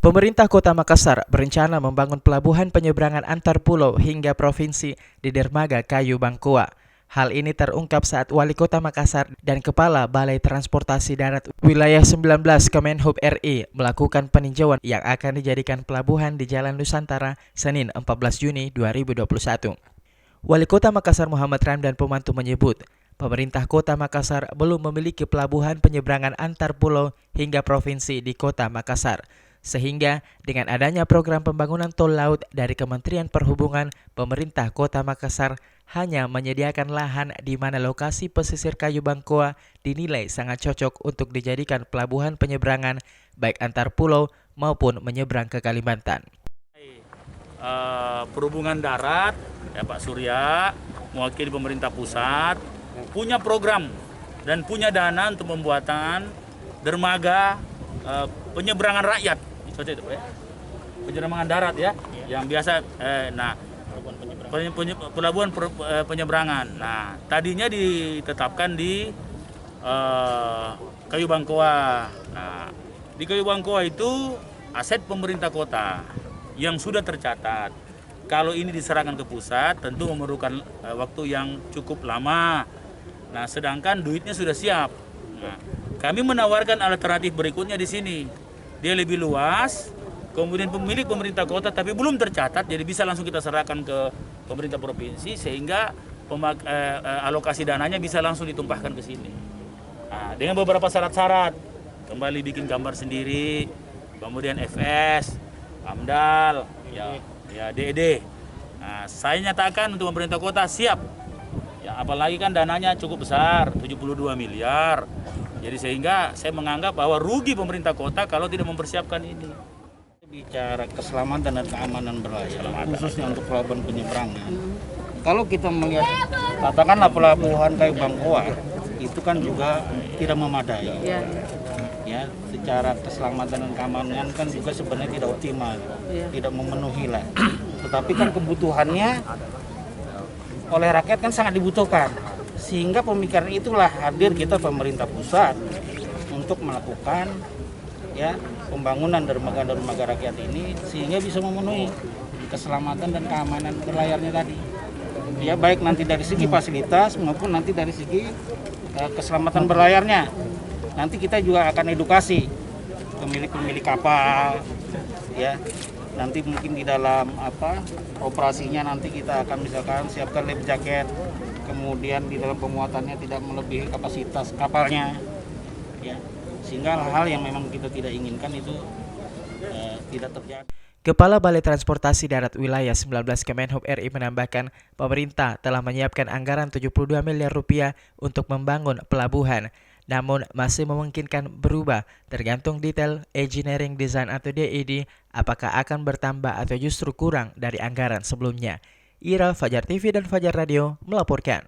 Pemerintah Kota Makassar berencana membangun pelabuhan penyeberangan antar pulau hingga provinsi di dermaga Kayu Bangkoa. Hal ini terungkap saat Wali Kota Makassar dan Kepala Balai Transportasi Darat Wilayah 19 Kemenhub RI melakukan peninjauan yang akan dijadikan pelabuhan di Jalan Nusantara Senin 14 Juni 2021. Wali Kota Makassar Muhammad Ramdan Pomanto menyebut, pemerintah Kota Makassar belum memiliki pelabuhan penyeberangan antar pulau hingga provinsi di Kota Makassar. Sehingga dengan adanya program pembangunan tol laut dari Kementerian Perhubungan, pemerintah Kota Makassar hanya menyediakan lahan di mana lokasi pesisir Kayu Bangkoa dinilai sangat cocok untuk dijadikan pelabuhan penyeberangan baik antar pulau maupun menyeberang ke Kalimantan. Perhubungan darat, ya Pak Surya, mewakili pemerintah pusat, punya program dan punya dana untuk pembuatan dermaga penyeberangan rakyat, seperti itu, ya. Penyeberangan darat ya, yang biasa. Pelabuhan penyeberangan. Nah, tadinya ditetapkan di Kayu Bangkoa. Nah, di Kayu Bangkoa itu aset pemerintah kota yang sudah tercatat. Kalau ini diserahkan ke pusat, tentu memerlukan waktu yang cukup lama. Nah, sedangkan duitnya sudah siap. Nah, kami menawarkan alternatif berikutnya di sini. Dia lebih luas, kemudian pemilik pemerintah kota tapi belum tercatat, jadi bisa langsung kita serahkan ke pemerintah provinsi sehingga alokasi dananya bisa langsung ditumpahkan ke sini. Nah, dengan beberapa syarat-syarat, kembali bikin gambar sendiri, kemudian FS, AMDAL, ya DED. Nah, saya nyatakan untuk pemerintah kota siap. Ya, apalagi kan dananya cukup besar, 72 miliar. Jadi sehingga saya menganggap bahwa rugi pemerintah kota kalau tidak mempersiapkan ini. Bicara keselamatan dan keamanan berlayar, khususnya untuk pelabuhan penyeberangan. Kalau kita melihat, katakanlah pelabuhan Kayu Bangkoa, itu kan juga tidak memadai. Ya, secara keselamatan dan keamanan kan juga sebenarnya tidak optimal, tidak memenuhi lah. Tetapi kan kebutuhannya oleh rakyat kan sangat dibutuhkan. Sehingga pemikiran itulah hadir kita pemerintah pusat untuk melakukan pembangunan dermaga-dermaga rakyat ini sehingga bisa memenuhi keselamatan dan keamanan berlayarnya tadi. Ya, baik nanti dari segi fasilitas maupun nanti dari segi keselamatan berlayarnya. Nanti kita juga akan edukasi pemilik kapal, ya. Nanti mungkin di dalam operasinya nanti kita akan misalkan siapkan life jacket, kemudian di dalam pemuatannya tidak melebihi kapasitas kapalnya, ya. Sehingga hal-hal yang memang kita tidak inginkan itu tidak terjadi. Kepala Balai Transportasi Darat Wilayah 19 Kemenhub RI menambahkan, pemerintah telah menyiapkan anggaran 72 miliar rupiah untuk membangun pelabuhan. Namun masih memungkinkan berubah tergantung detail engineering design atau DED apakah akan bertambah atau justru kurang dari anggaran sebelumnya. Ira, Fajar TV dan Fajar Radio melaporkan.